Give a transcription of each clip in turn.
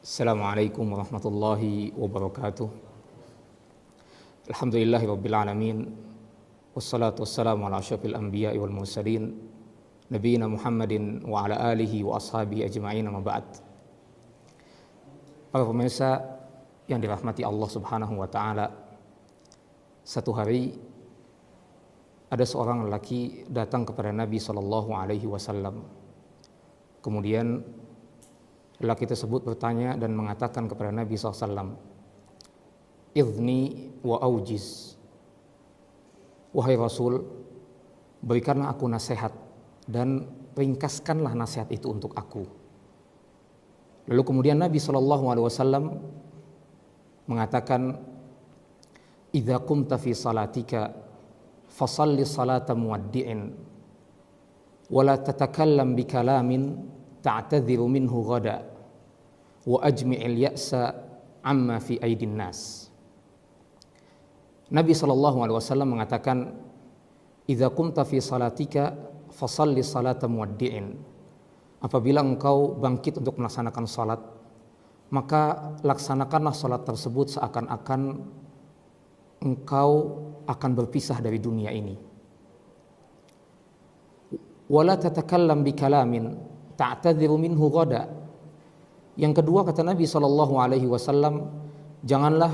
Assalamualaikum warahmatullahi wabarakatuh. Alhamdulillahirabbil alamin. Wassalatu wassalamu ala asyrafil anbiya'i wal mursalin nabiyina Muhammadin wa ala alihi wa ashabihi ajma'in, amma ba'd. Para pemirsa yang dirahmati Allah Subhanahu wa taala, satu hari ada seorang lelaki datang kepada Nabi sallallahu alaihi wasallam. Kemudian lelaki tersebut bertanya dan mengatakan kepada Nabi SAW, "Idzni wa aujiz." Wahai Rasul, berikanlah aku nasihat dan ringkaskanlah nasihat itu untuk aku. Lalu kemudian Nabi SAW mengatakan, "Idza qumta fi salatika fasalli salata muwaddi'in wa la tatakallam bi kalamin ta'tadhiru minhu ghada wa ajmi'il ya'sa amma fi aidin nas." Nabi SAW mengatakan, "Idza qumta fi salatika fasalli salata muwaddi'in." Apabila engkau bangkit untuk melaksanakan salat, maka laksanakanlah salat tersebut seakan-akan engkau akan berpisah dari dunia ini. Wala tatakallam bi kalamin ta'tadhiru minhu ghada. Yang kedua, kata Nabi SAW, janganlah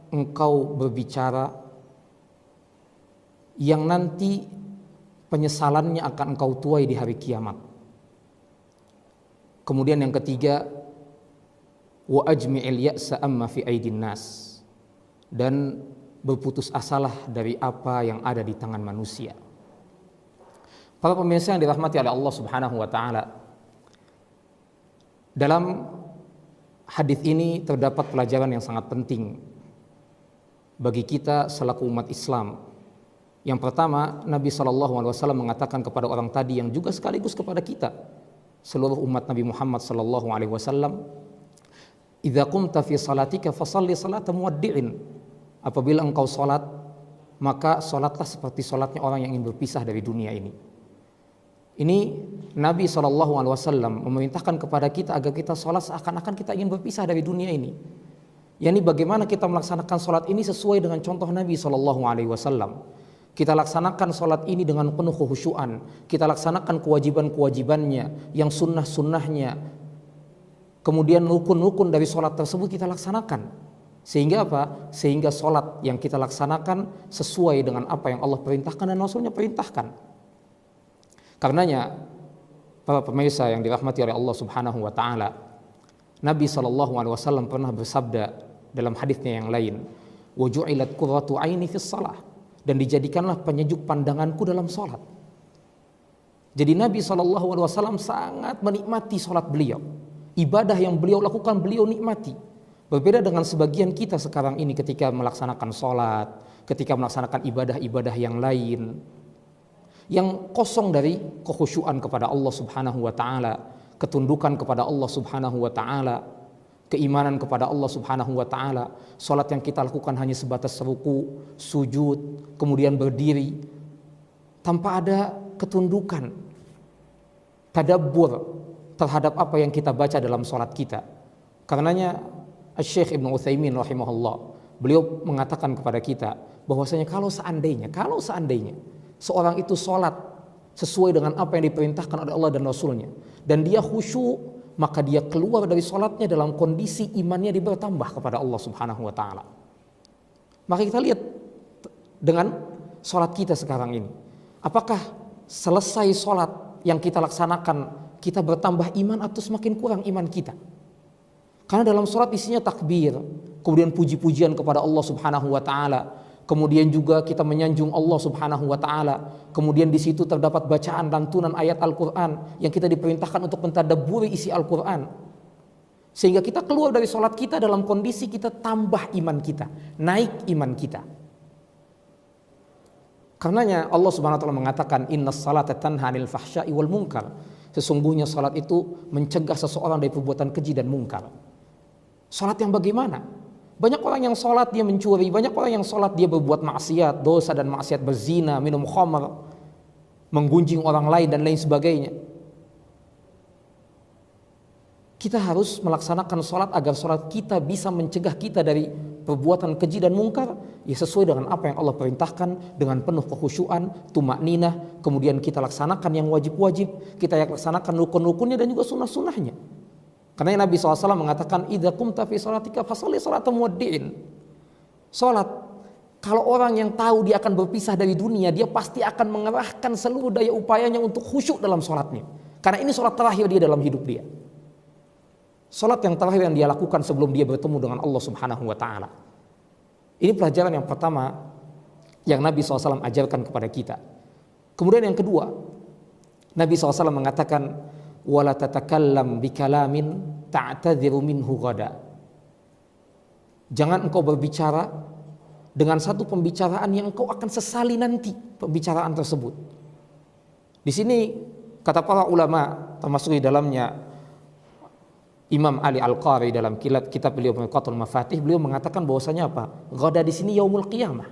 engkau berbicara yang nanti penyesalannya akan engkau tuai di hari kiamat. Kemudian yang ketiga, wa ajmi'il ya'sa amma fi aidin nas, dan berputus asalah dari apa yang ada di tangan manusia. Para pemirsa yang dirahmati oleh Allah Subhanahu wa taala, dalam hadis ini terdapat pelajaran yang sangat penting bagi kita selaku umat Islam. Yang pertama, Nabi SAW mengatakan kepada orang tadi yang juga sekaligus kepada kita, seluruh umat Nabi Muhammad SAW, "Idza qumta fi salatika fasalli salata muwaddi'in." Apabila engkau salat, maka salatlah seperti salatnya orang yang ingin berpisah dari dunia ini. Ini Nabi SAW memerintahkan kepada kita agar kita sholat seakan-akan kita ingin berpisah dari dunia ini. Yani bagaimana kita melaksanakan sholat ini sesuai dengan contoh Nabi SAW. Kita laksanakan sholat ini dengan penuh kekhusyuan. Kita laksanakan kewajiban-kewajibannya, yang sunnah-sunnahnya. Kemudian rukun-rukun dari sholat tersebut kita laksanakan. Sehingga apa? Sehingga sholat yang kita laksanakan sesuai dengan apa yang Allah perintahkan dan Rasulnya perintahkan. Karenanya, para pemirsa yang dirahmati oleh Allah Subhanahu wa taala, Nabi SAW pernah bersabda dalam hadisnya yang lain, "Wa ju'ilat qurratu 'aini fis shalah." Dan dijadikanlah penyejuk pandanganku dalam salat. Jadi Nabi SAW sangat menikmati salat beliau. Ibadah yang beliau lakukan beliau nikmati. Berbeda dengan sebagian kita sekarang ini ketika melaksanakan salat, ketika melaksanakan ibadah-ibadah yang lain, yang kosong dari kekhusyuan kepada Allah Subhanahu wa taala, ketundukan kepada Allah Subhanahu wa taala, keimanan kepada Allah Subhanahu wa taala. Salat yang kita lakukan hanya sebatas ruku, sujud, kemudian berdiri tanpa ada ketundukan, tadabbur terhadap apa yang kita baca dalam salat kita. Karenanya Syekh Ibnu Utsaimin rahimahullah, beliau mengatakan kepada kita bahwasanya kalau seandainya seorang itu sholat sesuai dengan apa yang diperintahkan oleh Allah dan Rasulnya, dan dia khusyuk, maka dia keluar dari sholatnya dalam kondisi imannya bertambah kepada Allah Subhanahu wa taala. Maka kita lihat dengan sholat kita sekarang ini, apakah selesai sholat yang kita laksanakan kita bertambah iman atau semakin kurang iman kita? Karena dalam sholat isinya takbir, kemudian puji-pujian kepada Allah Subhanahu wa taala, kemudian juga kita menyanjung Allah Subhanahu wa taala. Kemudian di situ terdapat bacaan lantunan ayat Al-Qur'an yang kita diperintahkan untuk mentadabburi isi Al-Qur'an. Sehingga kita keluar dari salat kita dalam kondisi kita tambah iman kita, naik iman kita. Karenanya Allah Subhanahu wa taala mengatakan, "Innas salata tanha 'anil fahsya'i wal munkar." Sesungguhnya salat itu mencegah seseorang dari perbuatan keji dan mungkar. Salat yang bagaimana? Banyak orang yang sholat dia mencuri, banyak orang yang sholat dia berbuat maksiat, dosa dan maksiat, berzina, minum khamr, menggunjing orang lain dan lain sebagainya. Kita harus melaksanakan sholat agar sholat kita bisa mencegah kita dari perbuatan keji dan mungkar, ya sesuai dengan apa yang Allah perintahkan, dengan penuh kekhusyuan, tumakninah, kemudian kita laksanakan yang wajib-wajib, kita laksanakan rukun-rukunnya dan juga sunnah-sunnahnya. Karena Nabi SAW mengatakan, idza qumta fi sholatika fasholli sholata muwaddi'in. Sholat, kalau orang yang tahu dia akan berpisah dari dunia, dia pasti akan mengerahkan seluruh daya upayanya untuk khusyuk dalam sholatnya. Karena ini sholat terakhir dia dalam hidup dia. Sholat yang terakhir yang dia lakukan sebelum dia bertemu dengan Allah Subhanahu wa ta'ala. Ini pelajaran yang pertama yang Nabi SAW ajarkan kepada kita. Kemudian yang kedua, Nabi SAW mengatakan, wala tatakallam bikalamin ta'tadhiru minhu ghada. Jangan engkau berbicara dengan satu pembicaraan yang engkau akan sesali nanti pembicaraan tersebut. Di sini kata para ulama, termasuk di dalamnya Imam Ali Al-Qari dalam kitab beliau Mirqatul Mafatih, beliau mengatakan bahwasanya apa? Ghada di sini yaumul qiyamah.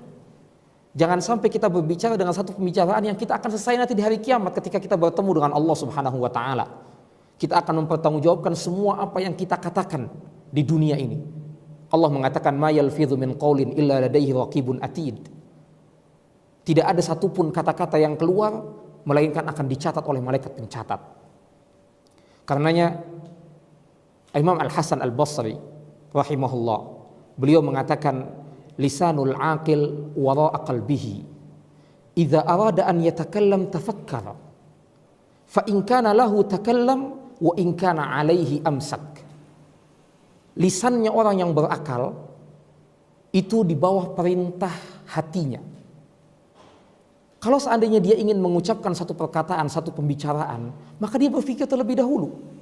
Jangan sampai kita berbicara dengan satu pembicaraan yang kita akan selesai nanti di hari kiamat ketika kita bertemu dengan Allah Subhanahu wa taala. Kita akan mempertanggungjawabkan semua apa yang kita katakan di dunia ini. Allah mengatakan ma yalfidhu min qaulin illa ladaihi raqibun atid. Tidak ada satupun kata-kata yang keluar melainkan akan dicatat oleh malaikat pencatat. Karenanya Imam Al-Hasan Al-Basri rahimahullah, beliau mengatakan lisanul aqil wara'a qalbihi idza arada an yatakallam tafakkara fa in kana lahu takallam wa in kana alaihi amsak. Lisannya orang yang berakal itu di bawah perintah hatinya. Kalau seandainya dia ingin mengucapkan satu perkataan, satu pembicaraan, maka dia berpikir terlebih dahulu.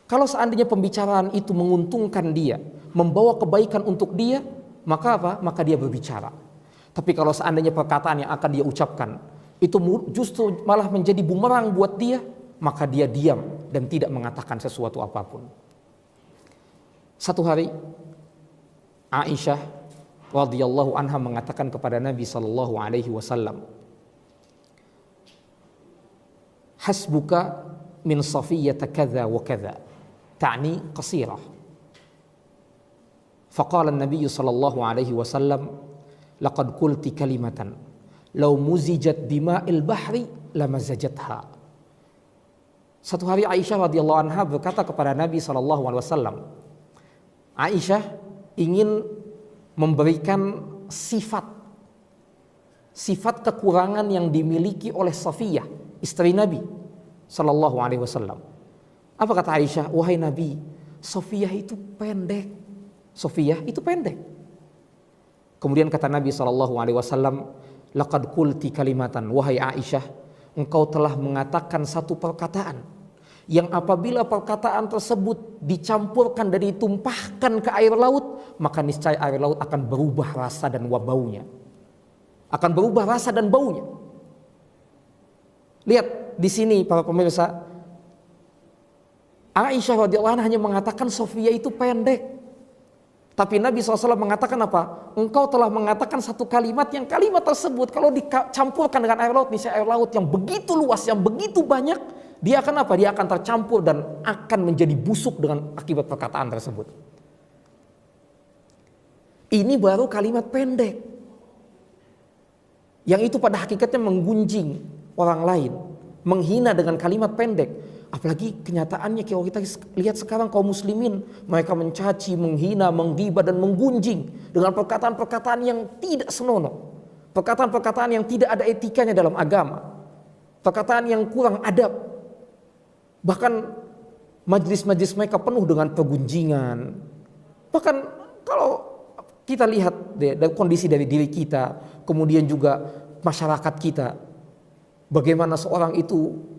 Kalau seandainya pembicaraan itu menguntungkan dia, membawa kebaikan untuk dia, maka apa? Maka dia berbicara. Tapi kalau seandainya perkataan yang akan dia ucapkan itu justru malah menjadi bumerang buat dia, maka dia diam dan tidak mengatakan sesuatu apapun. Satu hari Aisyah radhiyallahu anha mengatakan kepada Nabi sallallahu alaihi wasallam, hasbuka min safiyyata kadza wa kadza, ta'ni qasirah. Faqala an-nabiy sallallahu alaihi wasallam, laqad qulti kalimatan law muzijat bima'il bahri lamazajatha. Satu hari Aisyah radhiyallahu anha berkata kepada Nabi sallallahu alaihi wasallam, Aisyah ingin memberikan sifat kekurangan yang dimiliki oleh Safiyah, istri Nabi sallallahu alaihi wasallam. Apa kata Aisyah? Wahai Nabi, Safiyah itu pendek. Safiyah itu pendek. Kemudian kata Nabi sallallahu alaihi wasallam, laqad qulti kalimatan, wahai Aisyah, engkau telah mengatakan satu perkataan yang apabila perkataan tersebut dicampurkan dan ditumpahkan ke air laut, maka niscaya air laut akan berubah rasa dan baunya. Akan berubah rasa dan baunya. Lihat di sini para pemirsa, Aisyah radhiyallahu anha hanya mengatakan Safiyah itu pendek. Tapi Nabi SAW mengatakan apa? Engkau telah mengatakan satu kalimat yang kalimat tersebut kalau dicampurkan dengan air laut, niscaya air laut yang begitu luas, yang begitu banyak, dia akan apa? Dia akan tercampur dan akan menjadi busuk dengan akibat perkataan tersebut. Ini baru kalimat pendek. Yang itu pada hakikatnya menggunjing orang lain, menghina dengan kalimat pendek. Apalagi kenyataannya kalau kita lihat sekarang kaum muslimin, mereka mencaci, menghina, menggibah dan menggunjing dengan perkataan-perkataan yang tidak senonoh. Perkataan-perkataan yang tidak ada etikanya dalam agama. Perkataan yang kurang adab. Bahkan majlis-majlis mereka penuh dengan pergunjingan. Bahkan kalau kita lihat dari kondisi dari diri kita, kemudian juga masyarakat kita, bagaimana seorang itu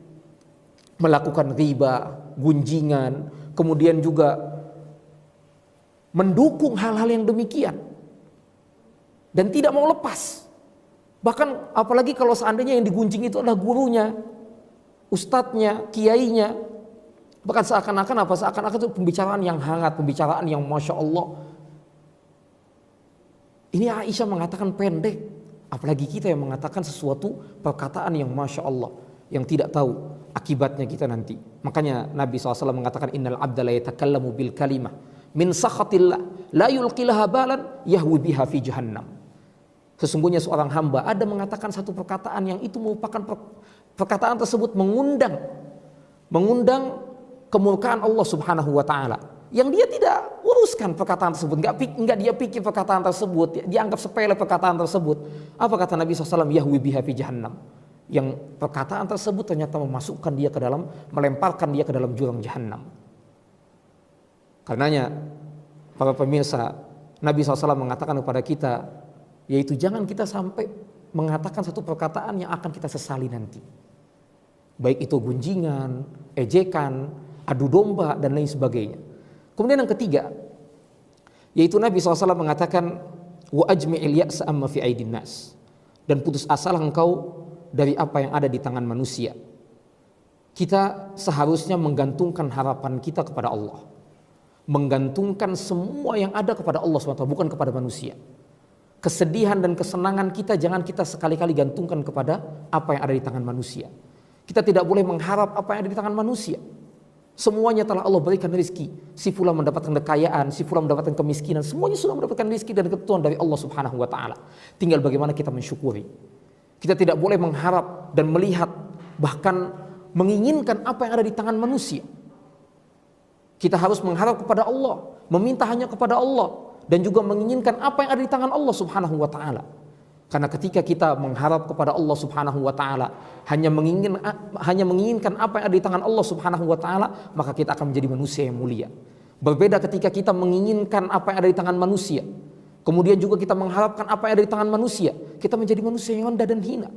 melakukan riba, gunjingan, kemudian juga mendukung hal-hal yang demikian dan tidak mau lepas. Bahkan apalagi kalau seandainya yang digunjing itu adalah gurunya, ustadznya, kiainya, bahkan seakan-akan apa? Seakan-akan itu pembicaraan yang hangat, pembicaraan yang masya Allah. Ini Aisyah mengatakan pendek, apalagi kita yang mengatakan sesuatu perkataan yang masya Allah, yang tidak tahu akibatnya kita nanti. Makanya Nabi SAW mengatakan innal abda la yatakallamu bil kalimah min sakhatillah la yulqilaha balan yahwi biha fi jahannam. Sesungguhnya seorang hamba ada mengatakan satu perkataan yang itu merupakan perkataan tersebut mengundang kemurkaan Allah Subhanahu wa taala. Yang dia tidak uruskan perkataan tersebut, enggak dia pikir perkataan tersebut, dia anggap sepele perkataan tersebut. Apa kata Nabi SAW? Yahwi biha fi jahannam. Yang perkataan tersebut ternyata memasukkan dia ke dalam, melemparkan dia ke dalam jurang jahannam. Karenanya para pemirsa, Nabi SAW mengatakan kepada kita, yaitu jangan kita sampai mengatakan satu perkataan yang akan kita sesali nanti. Baik itu gunjingan, ejekan, adu domba dan lain sebagainya. Kemudian yang ketiga, yaitu Nabi SAW mengatakan wa ajmi'il ya'sa amma fi aidin nas, dan putus asalah engkau dari apa yang ada di tangan manusia. Kita seharusnya menggantungkan harapan kita kepada Allah, menggantungkan semua yang ada kepada Allah SWT, bukan kepada manusia. Kesedihan dan kesenangan kita jangan kita sekali-kali gantungkan kepada apa yang ada di tangan manusia. Kita tidak boleh mengharap apa yang ada di tangan manusia. Semuanya telah Allah berikan rezeki. Si fulan mendapatkan kekayaan, si fulan mendapatkan kemiskinan, semuanya sudah mendapatkan rezeki dan ketentuan dari Allah Subhanahu wa taala. Tinggal bagaimana kita mensyukuri. Kita tidak boleh mengharap dan melihat, bahkan menginginkan apa yang ada di tangan manusia. Kita harus mengharap kepada Allah, meminta hanya kepada Allah, dan juga menginginkan apa yang ada di tangan Allah Subhanahu wa taala. Karena ketika kita mengharap kepada Allah Subhanahu wa taala, hanya menginginkan apa yang ada di tangan Allah Subhanahu wa taala, maka kita akan menjadi manusia yang mulia. Berbeda ketika kita menginginkan apa yang ada di tangan manusia, kemudian juga kita mengharapkan apa yang ada di tangan manusia, kita menjadi manusia yang rendah dan hina.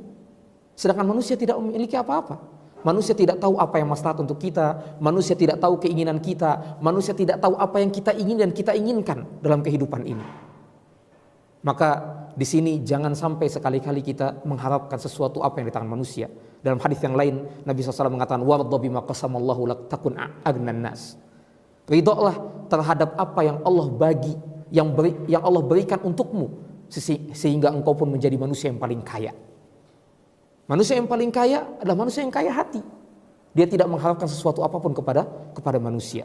Sedangkan manusia tidak memiliki apa-apa. Manusia tidak tahu apa yang maslahat untuk kita, manusia tidak tahu keinginan kita, manusia tidak tahu apa yang kita ingin dan kita inginkan dalam kehidupan ini. Maka di sini jangan sampai sekali-kali kita mengharapkan sesuatu apa yang di tangan manusia. Dalam hadis yang lain Nabi SAW mengatakan warda bima qasamallahu lak takun agnan nas. Ridholah terhadap apa yang Allah bagi, yang Allah berikan untukmu, sehingga engkau pun menjadi manusia yang paling kaya. Manusia yang paling kaya adalah manusia yang kaya hati. Dia tidak mengharapkan sesuatu apapun kepada manusia.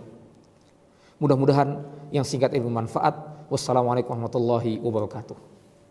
Mudah-mudahan yang singkat ini bermanfaat. Wassalamualaikum warahmatullahi wabarakatuh.